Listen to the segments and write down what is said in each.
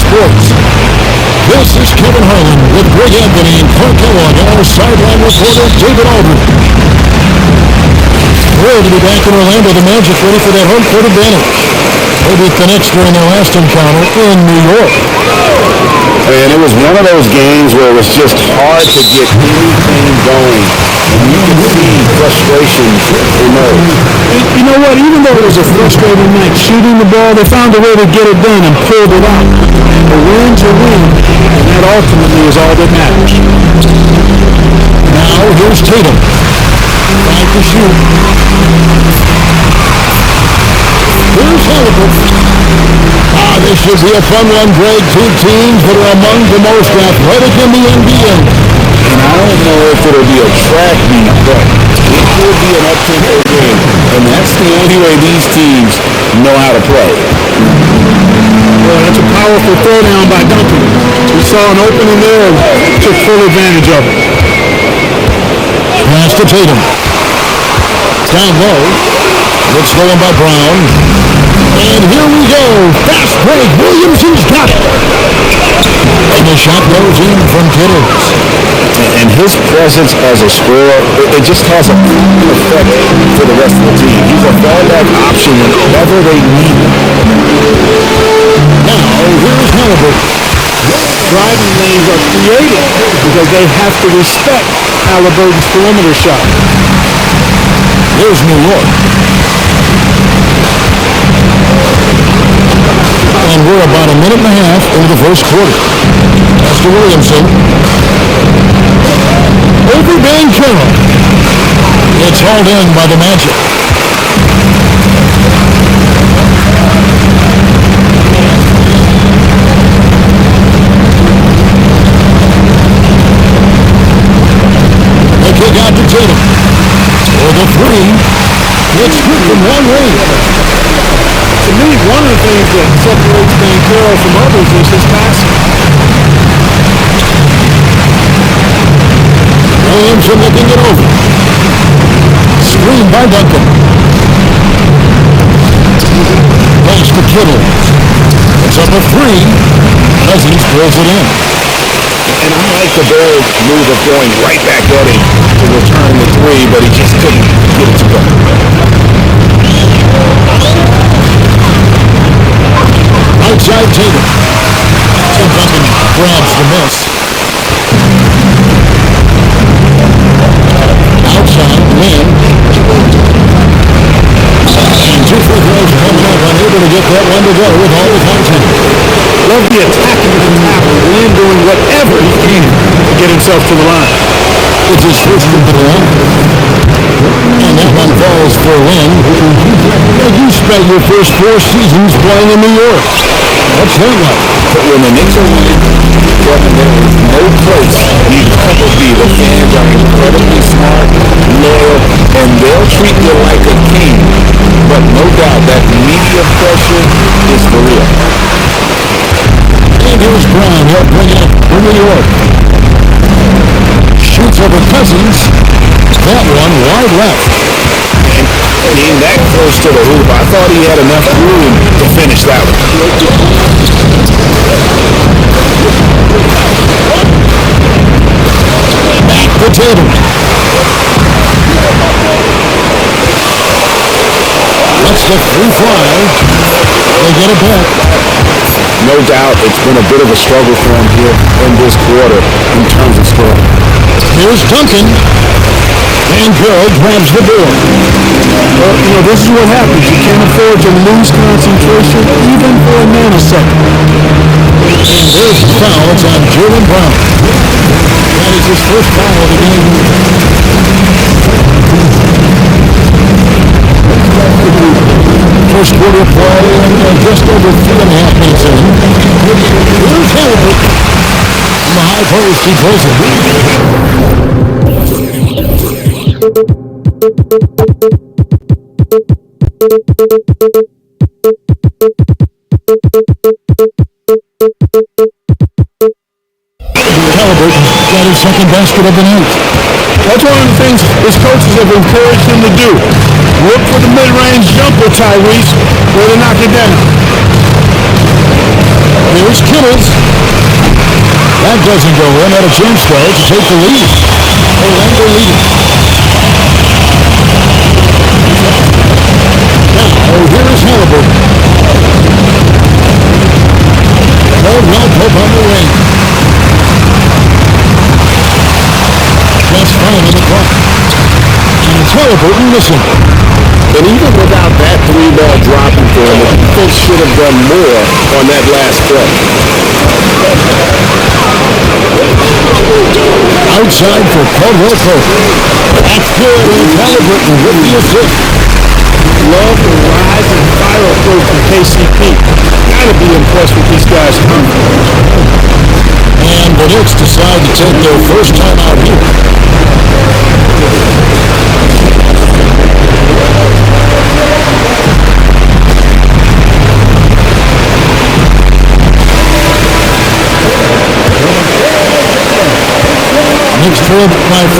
Sports. This is Kevin Harlan with Greg Anthony and Clark Kellogg and our sideline reporter David Aldridge. Thrilled to be back in Orlando. The Magic ready for that home court advantage. They beat the Knicks during their last encounter in New York. And it was one of those games where it was just hard to get anything going. And you can see frustration emerge. You know what? Even though it was a frustrating night shooting the ball, they found a way to get it done and pulled it out. A win's a win, and that ultimately is all that matters. Now here's Tatum. Trying to shoot. Here's Halliburton. This should be a fun one, Greg. Two teams that are among the most athletic in the NBA. And I don't know if it'll be a track meet, but it could be an up-tempo game. And that's the only way these teams know how to play. Well, that's a powerful throwdown by Duncan. We saw an opening there and took full advantage of it. Pass to Tatum. Down low. It's stolen by Brown. And here we go. Fast break. Williamson's got it. And the shot goes in from Kittles. And his presence as a scorer, it just has a effect for the rest of the team. He's a fallback option whenever they need him. Now, here's Halliburton. Driving lanes are created because they have to respect Halliburton's perimeter shot. Here's New York. And we're about a minute and a half into the first quarter. Pass to Williamson. Over Van Carroll. It's hauled in by the Magic. They kick out to Tatum. For the three. It's good from one range. To me, one of the things that separates Van Carroll from others is his passing. Williamson looking it over. Screen by Duncan. Pass to Kittle. It's up a three. Cousins throws it in. And I like the bold move of going right back at him to return the three, but he just couldn't get it to go. Outside Tatum. Tim Duncan grabs the miss. Outside, Lynn. And two free throws coming up, unable to get that one to go with all the contact. Love the attack into the tackle. Lynn doing whatever he can to get himself to the line. It's his first trip to the line. And that one falls for Lynn. You spent your first 4 seasons playing in New York. What's that like? But when the Knicks are winning, Kevin, there is no place you'd ever be. The fans are incredibly smart, loyal, and they'll treat you like a king. But no doubt that media pressure is for real. And here's Brown. He'll bring it up for New York. Shoots over Cousins. That one wide left. And being that close to the hoop, I thought he had enough room to finish that one. Back to Tatum. That's the free fly. They get it back. No doubt it's been a bit of a struggle for him here in this quarter in terms of scoring. Here's Duncan. Van Carroll grabs the board. Well, this is what happens. You can't afford to lose concentration even for a nanosecond. And there's the foul. It's on Jaylen Brown. That is his first foul of the game. First quarter play and just over 3.5 minutes in. Here's Halliburton. From the high post, he pulls it. Halliburton got his second basket of the night. That's one of the things his coaches have encouraged him to do. Look for the mid-range jumper, Tyrese, where to knock it down. Here's Kittles. That doesn't go in. Had a chance, though, to take the lead. Orlando leading. Now, here is Halliburton. Caldwell Pope on the wing. Just 5 in the clock. And it's Halliburton missing. And even without that 3-ball dropping for him, the defense should have done more on that last play. Outside for Caldwell Pope. That's good. And Halliburton with the assist. Love the rise and fire approach from KCP. Gotta be impressed with these guys. And the Knicks decide to take their first time out here. Knicks trailed by 5.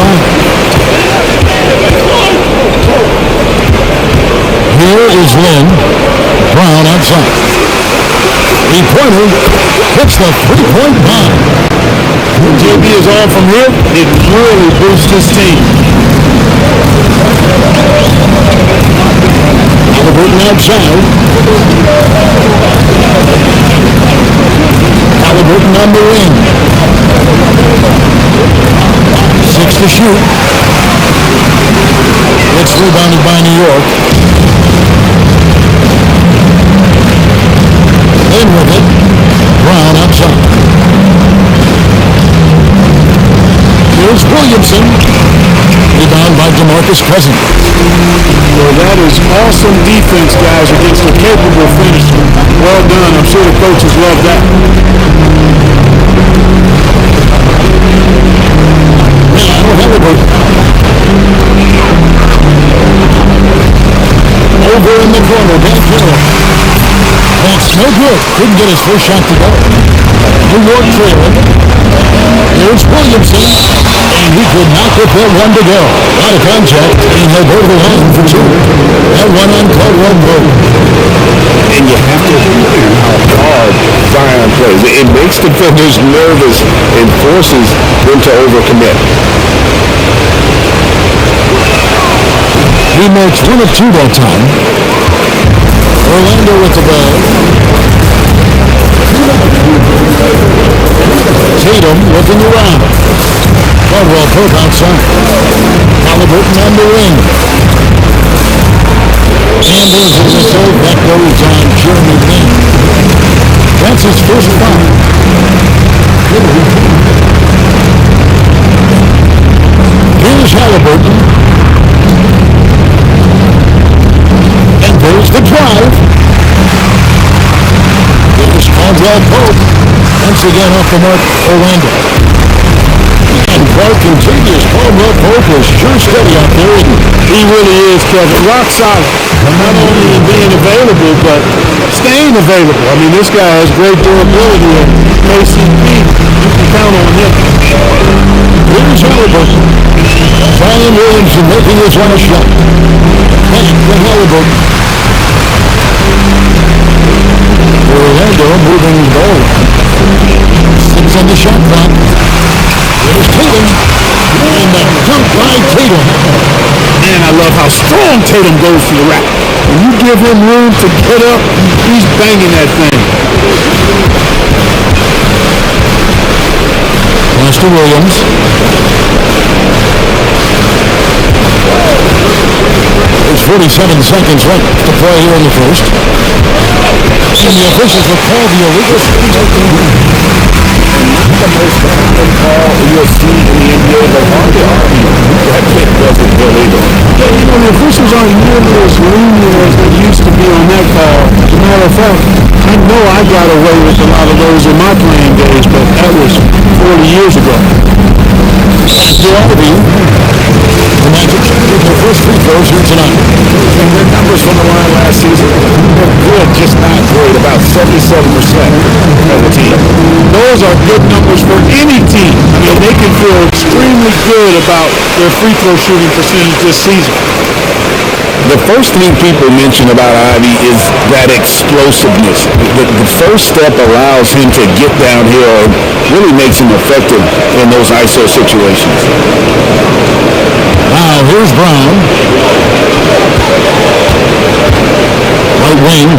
Here is Lynn. Brown outside. Three-pointer hits the three-point bomb. JB is on from here. It really boosts his team. Halliburton outside. Halliburton on the wing. 6 to shoot. It's rebounded by New York. In with it. Brown outside. Here's Williamson. Rebound by DeMarcus Cousins. Well, that is awesome defense, guys, against a capable finisher. Well done. I'm sure the coaches love that. Now, Halliburton. Over in the corner, back here. That's no good. Couldn't get his first shot to go. New York trailing. Here's Williamson. And he could not get that one to go. Out of contact, and he'll go to the line for 2. That one on Caldwell Pope. And you have to hear how hard Zion plays. It makes defenders nervous and forces them to overcommit. He makes 1 of 2 that time. Orlando with the ball. Tatum looking around. Caldwell Pope outside. Halliburton on the wing. And there's a whistle. That goes on Jeremy Lin. That's his first foul. Here's Halliburton. And there's the drive. There's Caldwell Pope. Once again off the mark, Orlando. And Clark continues. Caldwell Pope is sure steady out there. He really is, Kevin. Rock solid. Not only in being available, but staying available. I mean, this guy has great durability, and KCP, you can count on him. Here's Halliburton. Zion Williamson making his last shot. Back to Halliburton. Orlando moving the ball. 6 on the shot clock. There's Tatum. And the dunk by Tatum. Man, I love how strong Tatum goes to the rack. When you give him room to get up, he's banging that thing. Pass to Williams. There's 47 seconds left to play here in the first. And the officials will call the illegal. The most common call you'll see in the NBA, but hard to argue that kick wasn't illegal. Yeah, you know, the officials aren't nearly as lenient as they used to be on that call. As a matter of fact, I know I got away with a lot of those in my playing days, but that was 40 years ago. After all of you, the Magic with their first free throws here tonight. And their numbers from the line last season were good, just not great, about 77% of the team. Those are good numbers for any team. I mean, they can feel extremely good about their free throw shooting percentage this season. The first thing people mention about Ivy is that explosiveness. The first step allows him to get downhill and really makes him effective in those ISO situations. Now here's Brown. Right wing.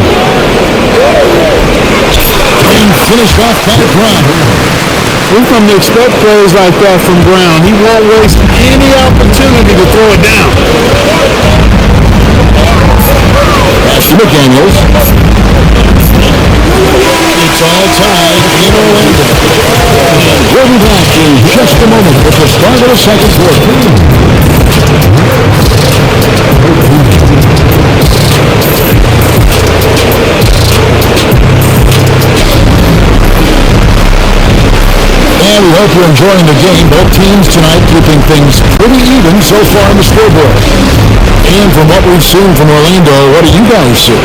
And finished off by Brown. We've come to expect plays like that from Brown. He won't waste any opportunity to throw it down. Pass to McDaniels. It's all tied in Orlando. We'll be back in just a moment with the start of the second quarter. And we hope you're enjoying the game. Both teams tonight keeping things pretty even so far on the scoreboard. And from what we've seen from Orlando, what do you guys see?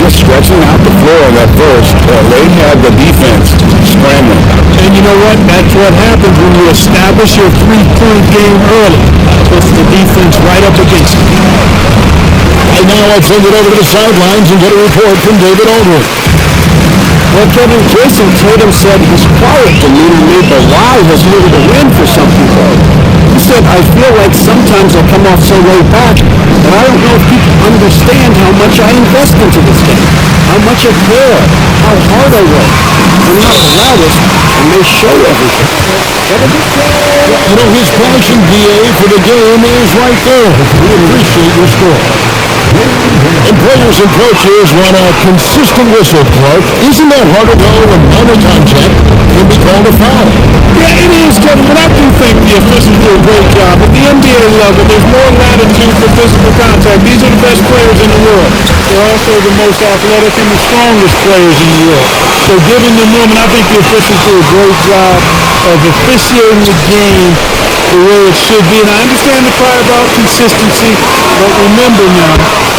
Just stretching out the floor in that first. They had the defense scrambling. And you know what? That's what happens when you establish your three-point game early. Puts the defense right up against it. Right now, I'll send it over to the sidelines and get a report from David Aldridge. Well, Kevin, Jason Tatum said he's quiet to me, but why has needed a win for some people. He said, I feel like sometimes I come off so laid back that I don't know if people understand how much I invest into this game, how much I care, how hard I work. I'm not the loudest, and they show everything. You know, his passion, DA, for the game is right there. We appreciate your score. And players and coaches want a consistent whistle, Clark. Isn't that harder, though, when minor contact can be called a foul? Yeah, it is, Kevin, but I do think the officials do a great job. At the NBA level, there's more latitude for physical contact. These are the best players in the world. They're also the most athletic and the strongest players in the world. So giving them room, and I think the officials do a great job of officiating the game the way it should be. And I understand the cry about consistency, but remember now,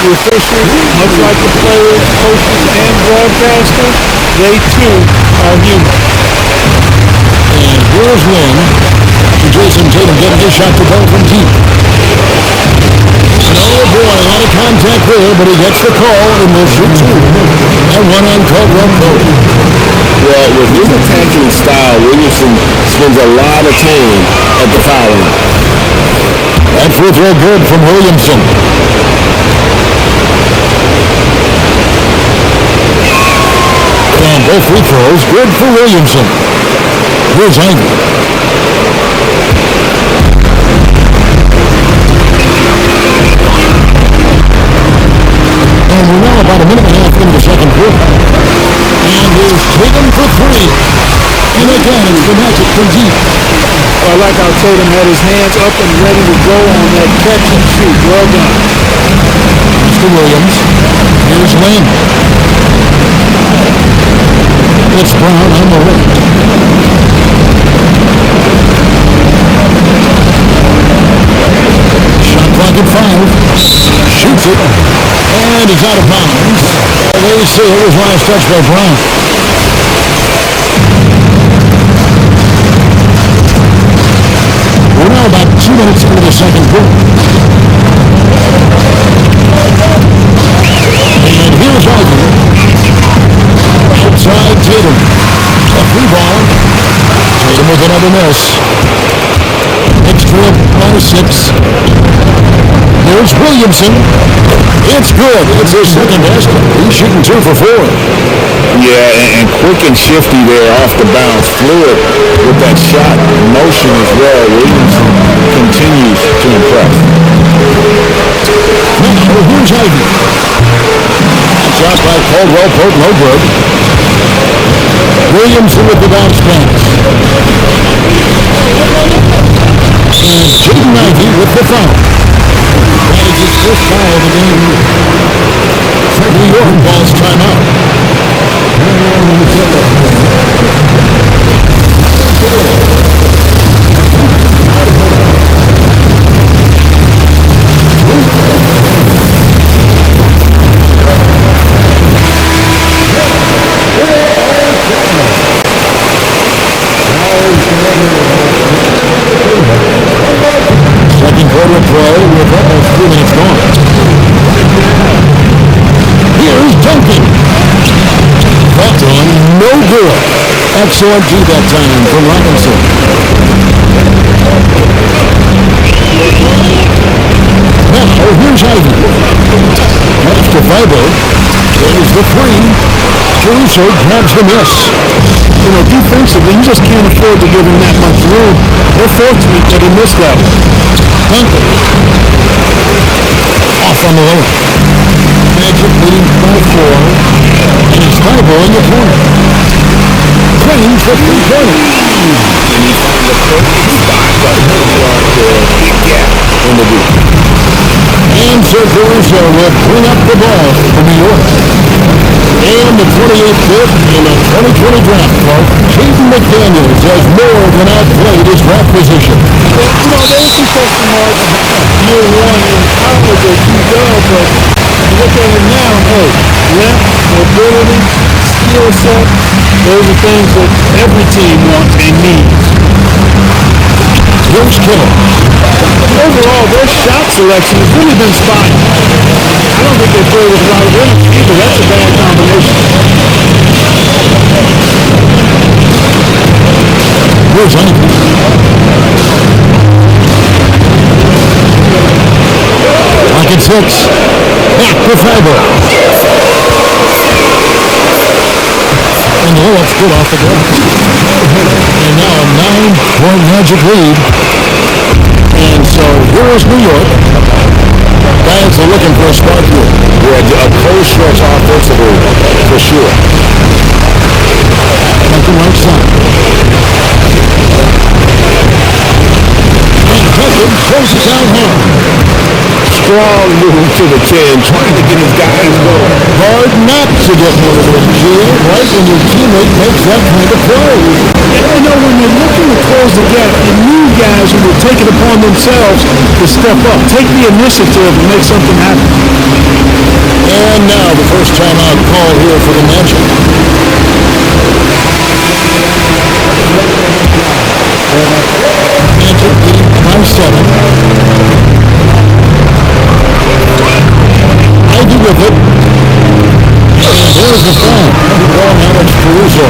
the officials, much like the players, coaches, and broadcasters, they too are human. And here's Lynn. Jason Tatum getting his shot to go from deep. And oh boy, a lot of contact there, but he gets the call and will shoot two. And one on Caldwell Pope. Well, with his attacking style, Williamson spends a lot of time at the foul line. That free throw good from Williamson. And both free throws good for Williamson. Here's Ivy. And we're now about a minute and a half into the second quarter. And here's Tatum for three. And again, it's the Magic from deep. I like how Tatum had his hands up and ready to go on that catch and shoot. Well done. Mr. Williams. Here's Lynn. It's Brown on the right. Shot clock at 5. Shoots it. And he's out of bounds. They say it was last touch by Brown. We're now about 2 minutes into the second quarter. And here's Ivy. Outside Tatum. A free ball. Tatum with another miss. Extra by 6. Here's Williamson. It's good. It's his second basket. He's shooting 2 for 4. Yeah, and quick and shifty there off the bounce. Fluid with that shot motion as well. Williamson continues to impress. Now, here's Ivy. Shot by Caldwell Pope, no good. Williamson with the bounce pass. And Jaden Ivey with the foul. That is his first foul of the game. New York balls timeout. Second quarter play with almost 3 minutes gone. S10G that time from Robinson. Now, here's Ivy. That's to Fiber. There's the three. Caruso grabs the miss. You know, defensively, you just can't afford to give him that much room. They're fortunate that he missed that one. Duncan. Off on the low. Magic leading by 4. And it's Fiber in the corner. Crane for 3-pointer. And he found the perfect spot to put him on the big gap in the boot. And so Caruso will bring up the ball for New York. And the 28th pick in the 2020 draft, Clark, Jaden McDaniels has more than outplayed his draft position. You know, there's some question marks year one in college at UW, but you look at it now, hey, length, mobility, skill set, those are things that every team wants and needs. Here's Kittle. Overall, their shot selection has really been spot. I don't think they play with a lot of energy either. That's a bad combination. Here's Ivy. Lock at 6. Back to Fiber. And the looks good off the glass. And now a 9-point Magic lead. And so here is New York. Giants are looking for a spark here. Yeah, a cold stretch offensively, for sure. Back to right side. And Duncan closes out hard. Strong move to the 10, trying to get his guys going. Hard not to get motivated, Gio, right when your teammate makes that kind of play. You know, when you're looking to close the gap, you need guys who will take it upon themselves to step up, take the initiative and make something happen. And now the first timeout call here for the Magic. Magic leading by 7. Ivy with it. And there's the foul. Wrong Alex Caruso.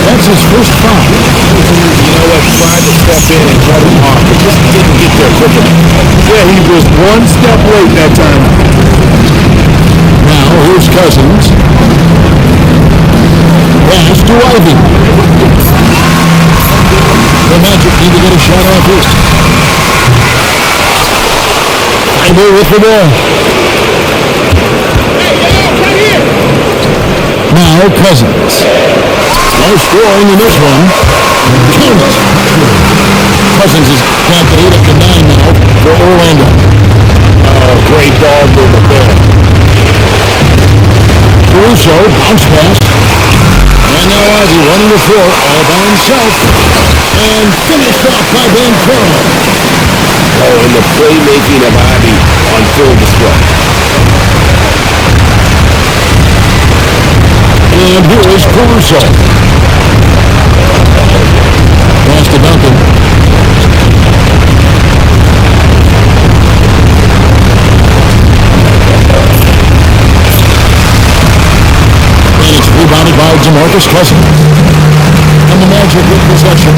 That's his first foul. You know what? Tried to step in and cut him off, but just didn't get there quick enough. Yeah, he was one step late that time. Now here's Cousins. Pass to Ivy. The Magic need to get a shot off here. Ivy with the ball. Now Cousins. No scoring in this one. Count it. Cousins has got the 8 up to 9 now for Orlando. Oh, great ball movement there. Caruso, bounce pass. And now Ivy running the floor all by himself. And finished off by Van Curl. Oh, and the playmaking of Ivy on full display. And here is Caruso. Pass to Duncan. And it's rebounded by DeMarcus Cousins. And the Magic with possession.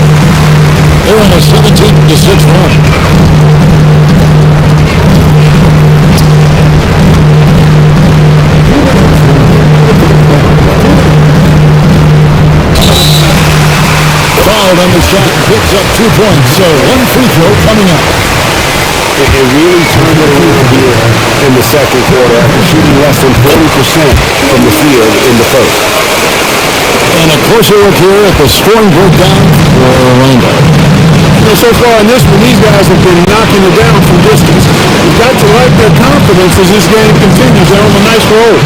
They're on a 17-6 run. Fouled on the shot and picks up 2 points. So one free throw coming up. It really turned it around here in the second quarter after shooting less than 40% from the field in the first. And a closer look here at the scoring breakdown for Orlando. So far in this one, these guys have been knocking it down from distance. You've got to like their confidence as this game continues. They're on a nice roll.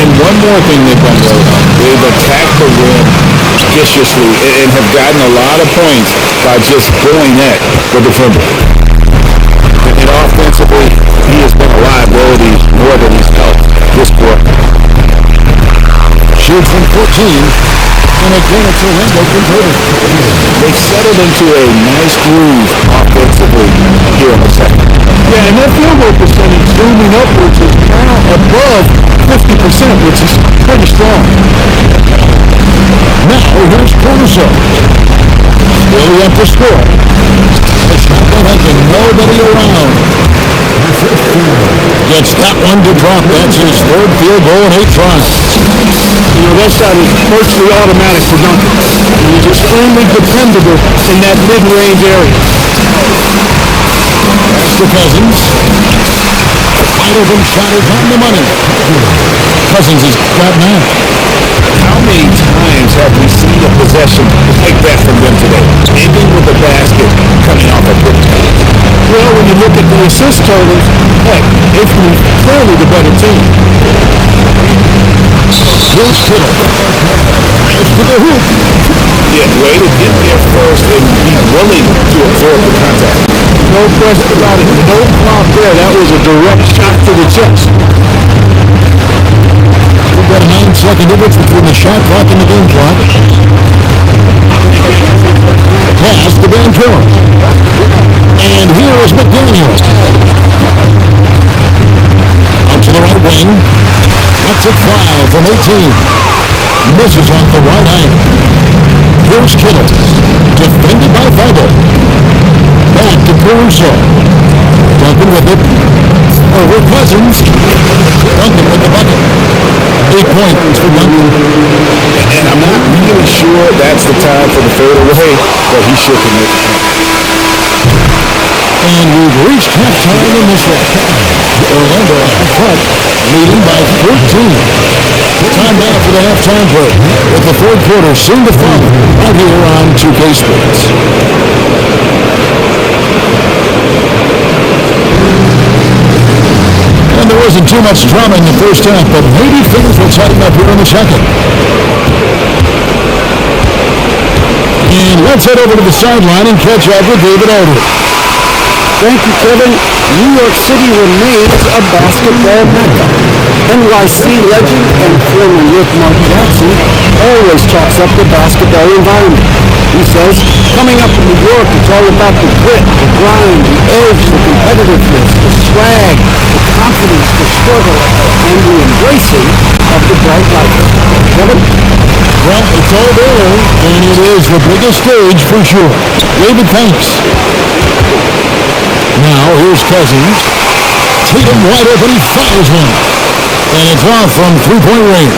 And one more thing they've done well, they've attacked the rim viciously and have gotten a lot of points by just going at the defender. And offensively, he has been a liability more than he's helped this quarter. Shoots from 14. And again, it's Orlando converted. They've settled into a nice groove offensively here in the second. Yeah, and their field goal percentage zooming upwards is now above 50%, which is pretty strong. Now here's Caruso. Still up to score. The shotgun has nobody around. Gets that one to drop. That's his third field goal in 8 tries. You know, that shot is virtually automatic for Duncan. He's extremely dependable in that mid-range area. That's to Cousins. Wide open shot is on the money. Cousins is got now. How many times have we seen a possession like that from them today? Ending with a basket, coming off a quick pass. Well, when you look at the assist totals, heck, it's clearly the better team. Here's Kittle. Fires to the hoop. Yeah, way to get there first and be willing to absorb the contact. No question about it. No flop there. That was a direct shot to the chest. We've got a 9-second difference between the shot clock and the game clock. Pass to Banchero. And here is McDaniel. Out to the right wing. That's a foul from 18. Misses off the right angle. Here's Kittle. Defended by Fable. Back to Caruso. Duncan with it. Over Cousins. Duncan with the bucket. 8 points for Duncan. And I'm not really sure that's the time for the fadeaway, but he sure can make it. And we've reached halftime in this one. Orlando out front, leading by 13. Time now for the halftime break, with the third quarter soon to follow, right here on 2K Sports. And there wasn't too much drama in the first half, but maybe things will tighten up here in the second. And let's head over to the sideline and catch up with David Aldridge. Thank you, Kevin. New York City remains a basketball mecca. NYC legend and former Rick Mark Jackson always talks up the basketball environment. He says, coming up in New York, it's all about the grit, the grind, the edge, the competitiveness, the swag, the confidence, the struggle, and the embracing of the bright light. Kevin? Well, it's all there, and it is the biggest stage for sure. David, thanks. Now, here's Cousins. Tatum wide open, he fires one. And it's off from three-point range.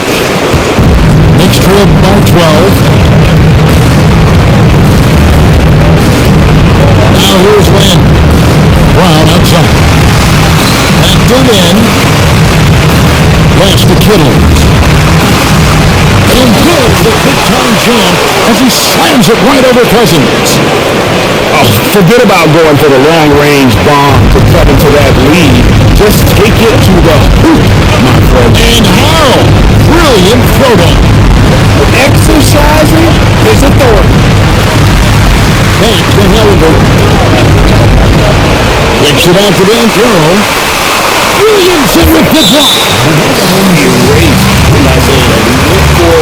Knicks trail by 12. Now here's Wynn. Brown outside. Backed it in. Pass to Kittle. And good, the big-time jam as he slams it right over Cousins. Oh, forget about going for the long-range bomb to cut into that lead. Just take it to the hoop, my friend. And how brilliant throwdown. Exercising his authority. Back to Halliburton. Kicks it out to Banchero. Williamson with the block. Erased, Isaiah. We look for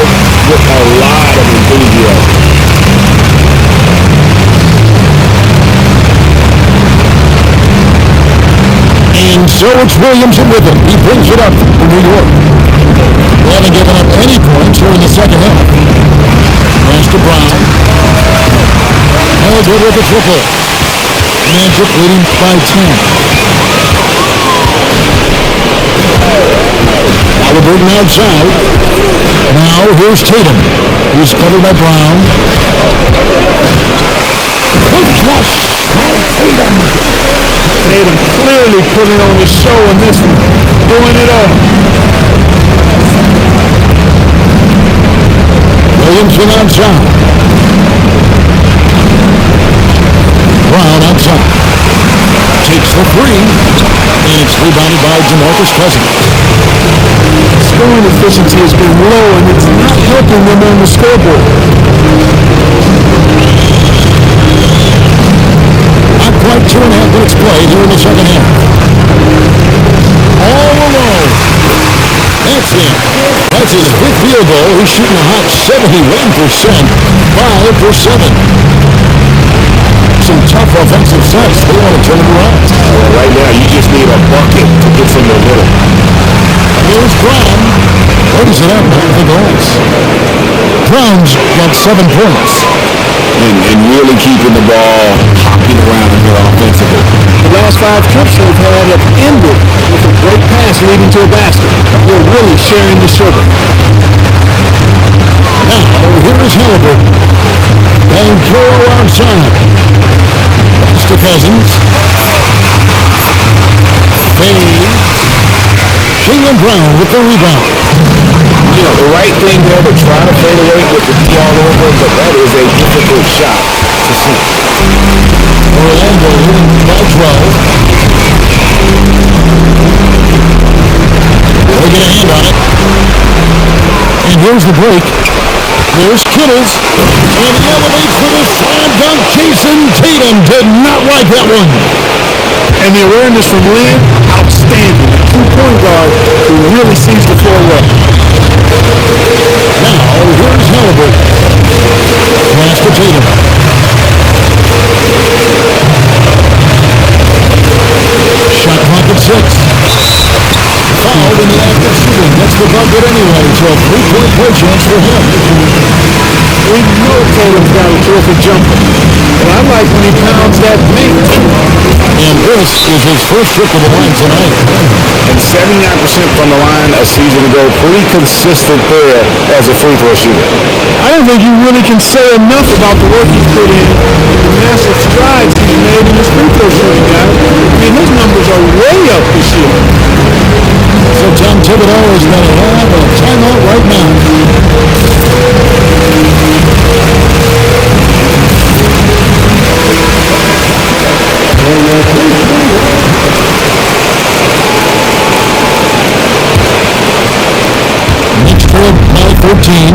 with a lot of enthusiasm. And so it's Williamson with him. He brings it up for New York. They haven't given up any points here in the second half. Pass to Brown. Held good with the triple. Magic leading by 10. Halliburton outside. Now here's Tatum. He's covered by Brown. Quick flush by Tatum. Tatum clearly putting on his show in this one. Doing it all. Williamson outside. Brown outside. Takes the three. And it's rebounded by DeMarcus Cousins. Scoring efficiency has been low, and it's not helping them on the scoreboard. Not quite 2.5 minutes played here in the second half. All alone. That's it. That's his fifth field goal. He's shooting a hot 71%. 5 for 7. Some tough offensive sets. They want to turn it around. Well, right now, you just need a bucket to get from the middle. Here's Brown. Lays it up with the goals. Brown's got 7 points. And really keeping the ball hopping around here offensively. The last 5 trips they've had have ended with a great pass leading to a basket. They're really sharing the sugar. Now, here is Halliburton. And throw outside. Pass to Cousins. Fade. Jaylen Brown with the rebound. You know, the right thing there to try to fade away with the D all over, but that is a difficult shot to see. Orlando leading by 12. They'll get a hand on it. And here's the break. There's Kittles. And he elevates for the slam dunk. Jason Tatum did not like that one. And the awareness from Lynn, outstanding. A true point guard who really sees the floor well. Now, here's Halliburton. Pass to Tatum. Shot clock at 6. Fouled in the act of shooting. That's the bucket anyway, so a 3-point play chance for him. We know Tatum's got a terrific jumper. But I like when he pounds that paint. And this is his first trip to the line tonight. And 79% from the line a season ago, pretty consistent there as a free throw shooter. I don't think you really can say enough about the work he's put in and the massive strides he's made in his free throw shooting, guys. I mean, his numbers are way up this year. So Tom Thibodeau is going to have a timeout right now. Knicks trail by 14.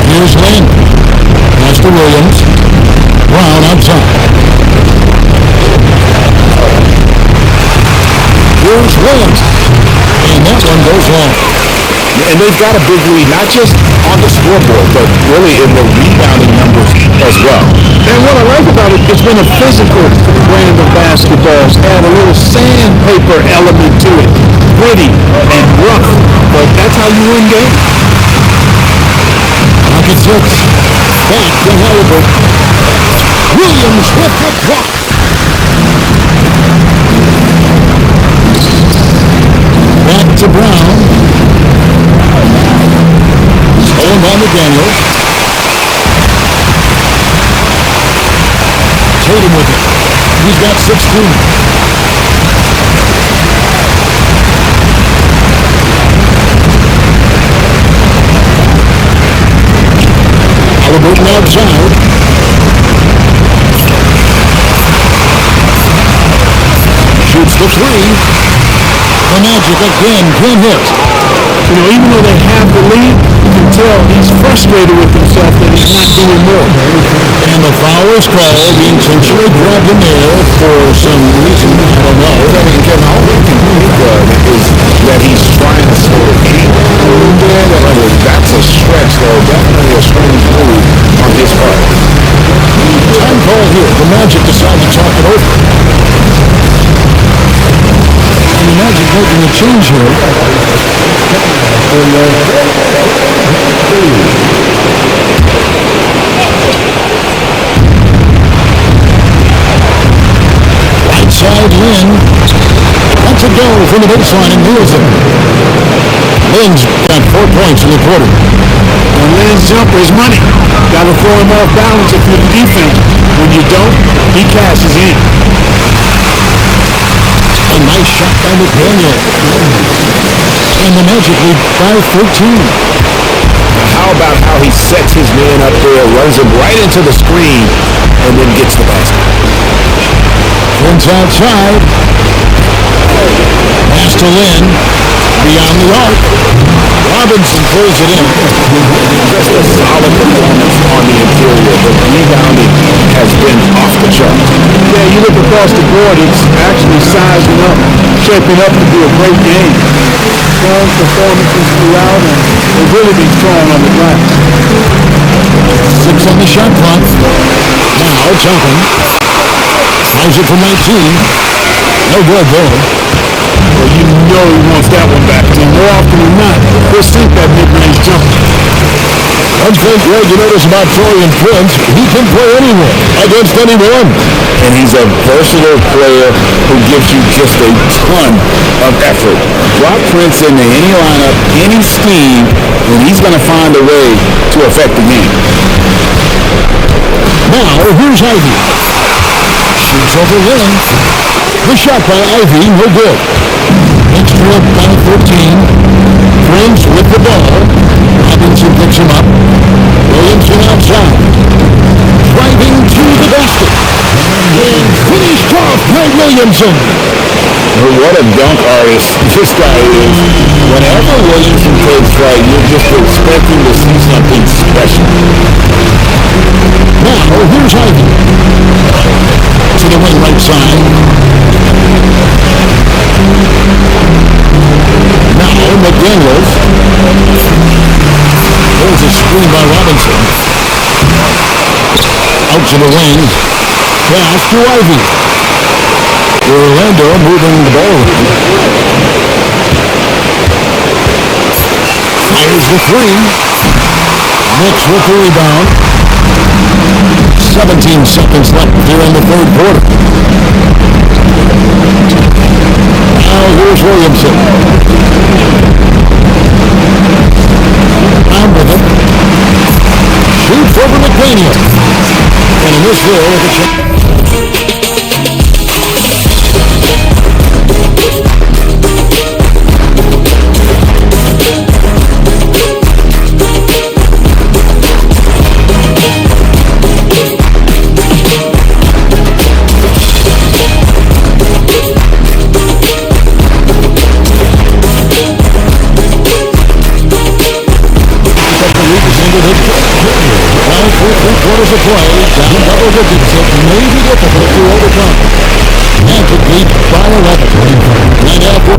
Here's Lynn. Pass to Williams. Brown outside. Here's Williams. And that one goes long. And they've got a big lead, not just on the scoreboard, but really in the rebounding numbers as well. And what I like about it, it's been a physical brand of basketball. It's had a little sandpaper element to it. Gritty and rough, but that's how you win games. Pocket 6. Back to Halliburton. Williams with the block. Back to Brown. Stolen by McDaniels. Tatum with it. He's got 16. Halliburton outside. Shoots the 3. The Magic again can hit. You know, even though they have the lead, you can tell he's frustrated with himself that he's not doing more. And the foul is called. He intentionally grabbed him there for some reason. I don't know. I mean, Kevin, all we can think of is that he's trying to sort of keep moving there. That's a stretch, though. Definitely a strange move on his part. Time call here. The Magic decide to talk it over. And the Magic making a change here. Right side Lynn. That's a go from the baseline and wheels it. Lynn's got 4 points in the quarter. And Lynn's jumper is money. Got to throw him off balance if you're the defense. When you don't, he cashes in. A nice shot by McDaniel. And the Magic lead by 13. How about how he sets his man up there, runs him right into the screen, and then gets the basket. Lynn's outside. Pass to Lynn. Beyond the arc. Robinson pulls it in. Just a solid performance on the interior. The rebounding has been off the chart. Yeah, you look across the board, it's actually sizing up, shaping up to be a great game. Strong performances throughout, and they've really been strong on the glass. 6 on the shot clock. Now Toppin. Fires it from 19. No good there. Well, you know he wants that one back. And more often than not, he'll sink that mid-range jumper. One thing, Greg, you notice about Torian Prince, he can play anywhere, against anyone. And he's a versatile player who gives you just a ton of effort. Drop Prince into any lineup, any scheme, and he's going to find a way to affect the game. Now, here's Ivy. Shoots over Lynn. The shot by Ivy, no good. Next up by 14. Prince with the ball. Robinson picks him up. Williamson outside. Driving to the basket. And finished off by Williamson. What a dunk artist this guy is. Whenever Williamson takes flight, you're just expecting to see something special. Now, here's Ivy. To the wing right side. Now, McDaniels. There's a screen by Robinson. Out to the wing. Pass to Ivy. Orlando moving the ball around. Fires the three. Knicks with the rebound. 17 seconds left here in the third quarter. Now here's Williamson. Down with it. Shoots over McDaniel. And in this drill with a check. Quarters of play, down double digits, it may be difficult to overcome. Magic lead by 11. Right after.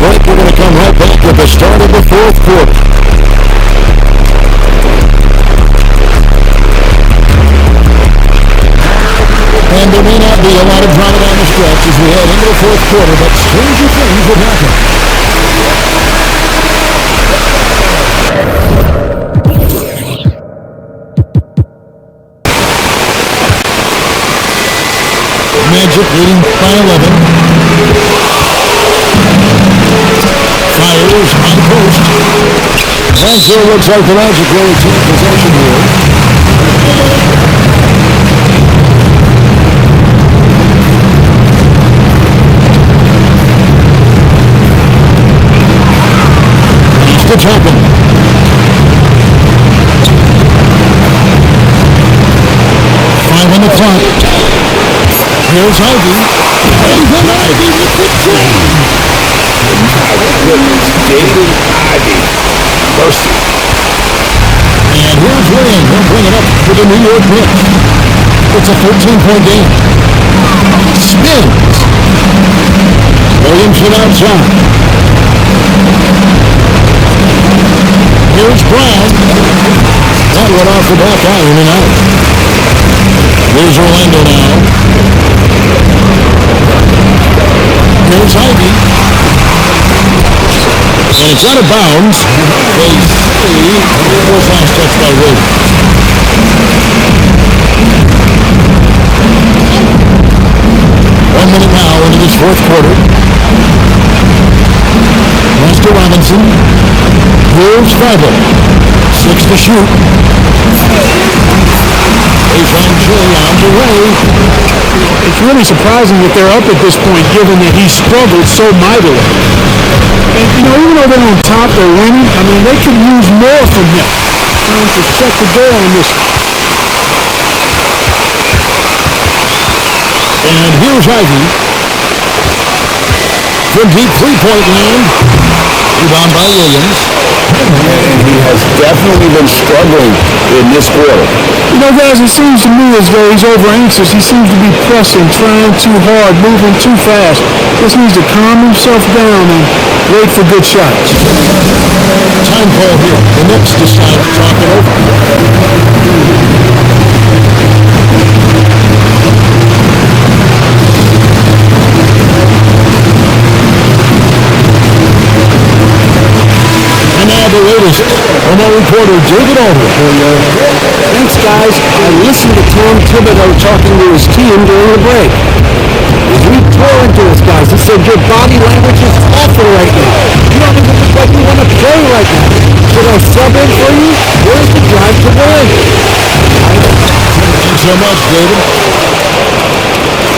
Break, we're going to come right back with the start of the fourth quarter. And there may not be a lot of drama down the stretch as we head into the fourth quarter, but stranger things would happen. Magic leading by 11. Fires on post. That sure looks like the Magic will retain possession here. He's to Toppin. Five on the clock. Here's Ivy. And then Ivy with the jam. David Ivy. Mercy. And here's Williams. He'll bring it up for the New York Knicks. It's a 13-point game. Spins. Williamson outside. Here's Brown. That went off the back iron and out. Here's Orlando now. Here's Ivy. And it's out of bounds. They say it was last touch by Williams. 1 minute now into this fourth quarter. Pass to Robinson. Here's Fiber. 6 to shoot. Baseline Jay on the way. It's really surprising that they're up at this point, given that he struggled so mightily. And, you know, even though they're on top, they're winning, I mean, they could use more from him. Trying to shut the door on this. And here's Ivy. from deep three-point land. Rebound by Williams. And he has definitely been struggling in this quarter. You know, guys, it seems to me as though he's over anxious. He seems to be pressing, trying too hard, moving too fast. Just needs to calm himself down and wait for good shots. Time call here. The Knicks decide to talk it over. And now the latest from our reporter, David Aldridge. Thanks, guys. I listened to Tom Thibodeau talking to his team during the break. He tore into us, guys. He said, your body language is awful right now. You don't even look like you want to play right now. Should I sub in for you? Where's the drive to win? Thanks so much, David.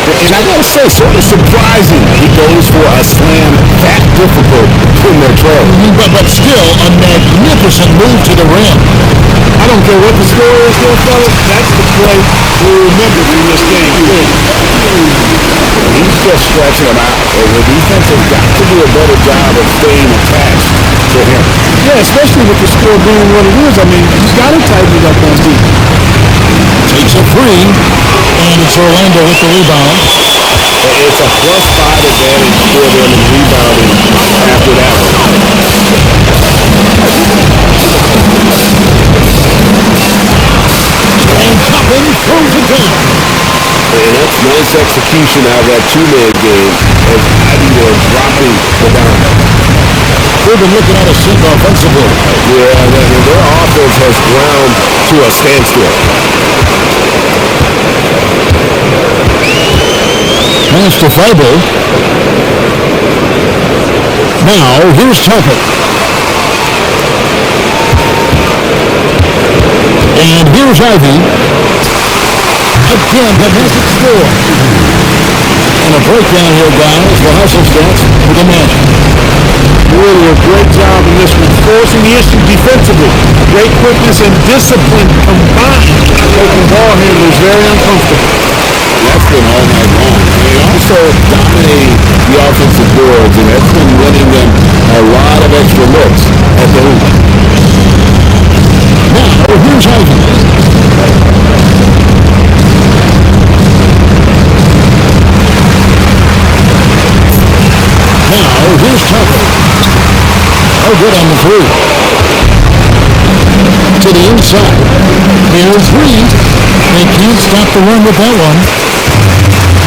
And I gotta say, sort of surprising he goes for a slam that difficult in their trail. But still, a magnificent move to the rim. I don't care what the score is here, fellas. That's the play we'll remember in this game. He's just stretching him out. And the defense has got to do a better job of staying attached to him. Yeah, especially with the score being what it is. I mean, he's got to tighten it up on defense. Takes a three, and it's Orlando with the rebound. It's a +5 advantage for them in rebounding after that. And Toppin throws it down. And that's nice execution out of that two-man game as hiding or dropping the dime. They've been looking at a sink offensively. Yeah, their offense has ground to a standstill. Pass to Feibel. Now, here's Toppin. And here's Ivy. Again, the Magic score. And a breakdown here, guys. The hustle starts with the Magic. Really a great job in this one, forcing the issue defensively. Great quickness and discipline combined, making ball handlers very uncomfortable. That's been all night long. They also dominating the offensive boards, and that's been winning them a lot of extra looks at the hoop. Now, here's Ivy. Now, here's Toppin. Oh, good on the three. To the inside. Here's three. They can't stop the run with that one.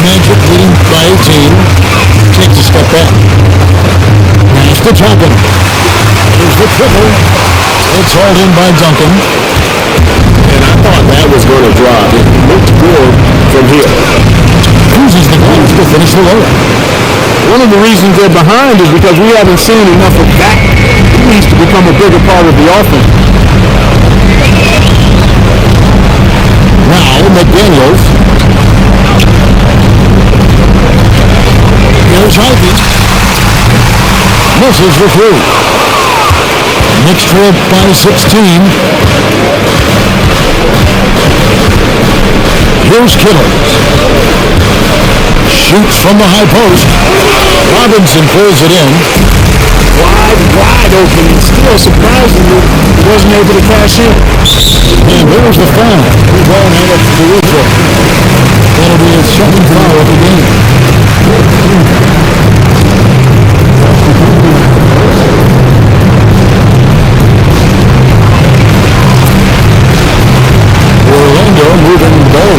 Magic leading by 18. Takes a step back. Pass to Toppin. Here's the triple. It's hauled in by Duncan. And I thought that was going to drop. It looked good from here. Uses the guns to finish the lower. One of the reasons they're behind is because we haven't seen enough of that. He needs to become a bigger part of the offense. Now, McDaniels. Here's Ivy. Misses the three. Knicks trail by 16. Here's Killers. Shoots from the high post. Robinson pulls it in. Wide open, and still surprisingly wasn't able to cash in. And there's the foul. We've all had it to root for. That'll be his second foul of the game. Orlando moving the ball.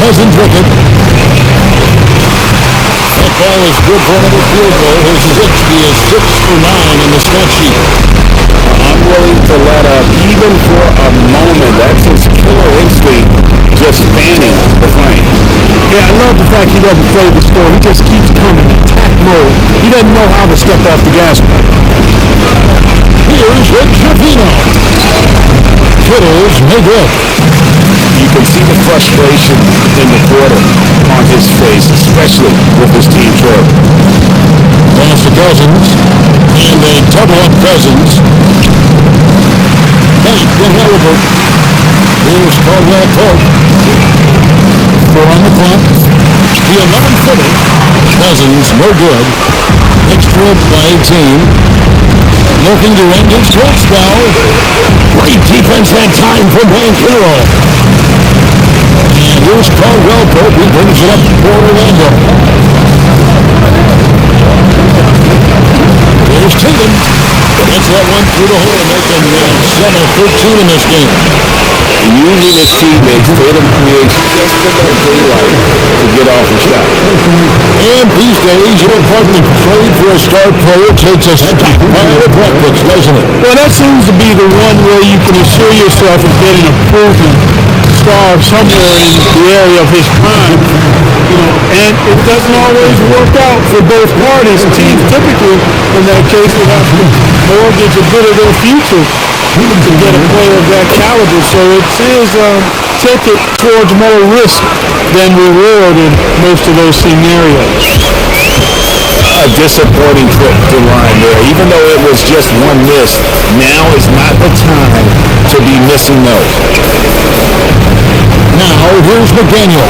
Cousins with it. That ball is good for another field goal. His 60 is 6 for 9 in the stat sheet. I'm willing to let up even for a moment. That's his killer instinct just fanning the flame. Yeah, I love the fact he doesn't play the score. He just keeps coming in attack mode. He doesn't know how to step off the gas pedal. Here's Rick Trevino. Kittles no good. You can see the frustration in the quarter on his face, especially with his team trail. Pass to Cousins. And they double up Cousins. Back to Halliburton. Here's Caldwell Pope. 4 on the clock. the 11-footer. Cousins, no good. Extra play team. Looking to end his short spell. Great defense that time from Banchero. And here's Caldwell Pope. He brings it up for Orlando. Here's Tatum. Gets that one through the hole, making 7-13 in this game. Using his teammates, Tatum creates just enough daylight to get off the shot. And these days, you don't hardly trade for a star player. Takes us to the breakfast, doesn't it? Well, that seems to be the one way you can assure yourself of getting a proven star somewhere in the area of his prime. And it doesn't always work out for both parties. Teams typically, in that case, would have to mortgage a bit of their future to get a player of that caliber. So it's his ticket towards more risk than reward in most of those scenarios. A disappointing trip to line there. Even though it was just one miss, now is not the time to be missing those. Now, here's McDaniel.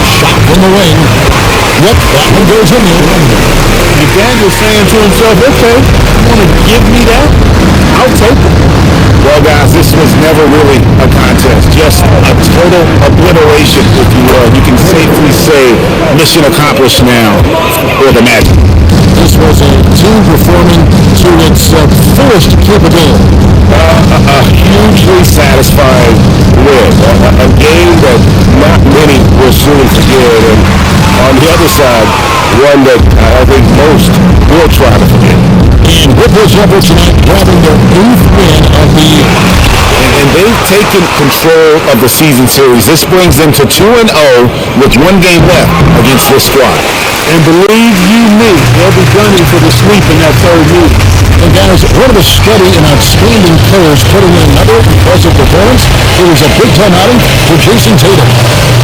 Shot from the wing. Yep, that one goes in there. McDaniel's saying to himself, okay, you want to give me that? I'll take it. Well, guys, this was never really a contest. Just a total obliteration, if you will. You can safely say mission accomplished now for the Magic. This was a team performing to its fullest capability. A hugely satisfying win. A game that not many will soon forget. And on the other side, one that I think most will try to forget. And with this effort tonight, grabbing their 8th win of the year. And they've taken control of the season series. This brings them to 2-0 with one game left against this squad. And believe you me, they'll be gunning for the sweep in that third meeting. And guys, one of the steady and outstanding players putting in another impressive performance. It was a big-time outing for Jason Tatum.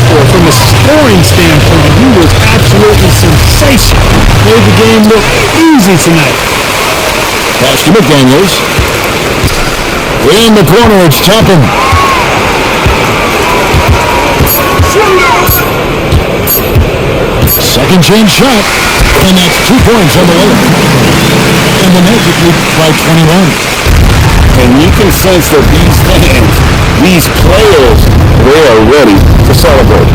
Well, from a scoring standpoint, he was absolutely sensational. Made the game look easy tonight. Pass to McDaniels. In the corner, it's Toppin. Second chance shot, and that's 2 points on the way. And the Magic lead by 21. And you can sense that these fans, these players, they are ready to celebrate.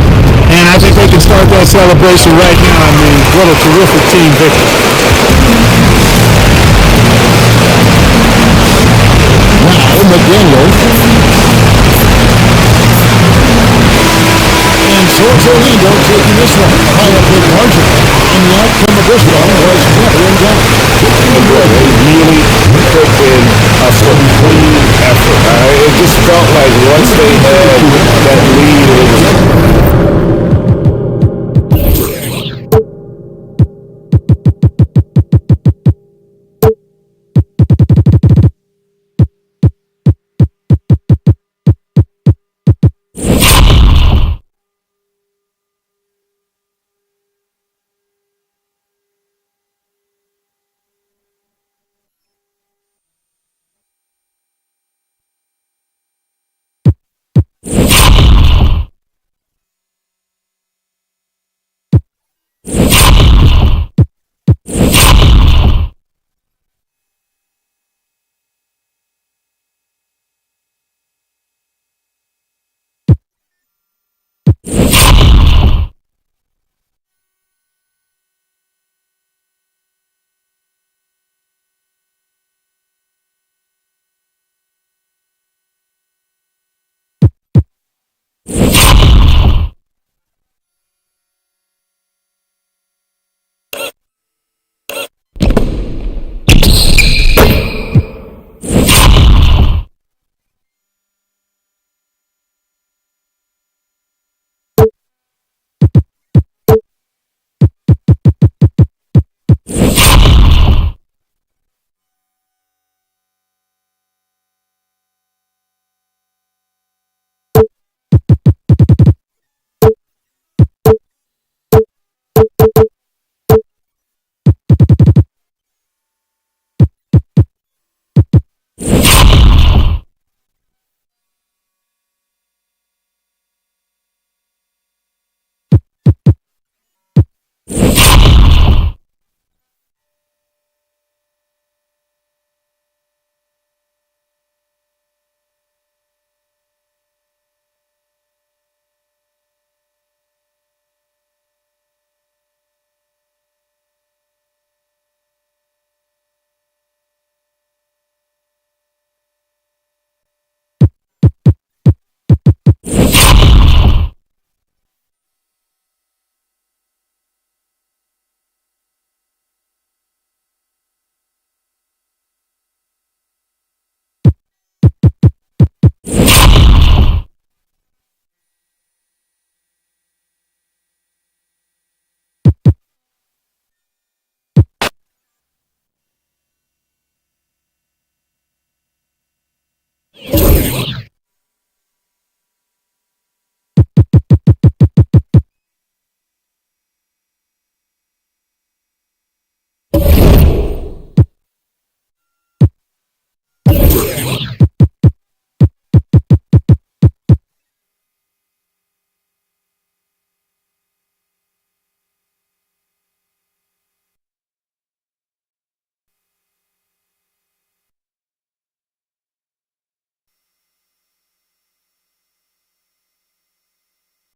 And I think they can start that celebration right now. I mean, what a terrific team victory. Now, McDaniel. And towards Orlando taking this one by a big margin. And the outcome of this one was never in doubt. They really put in a supreme effort. It just felt like once they had that lead, it was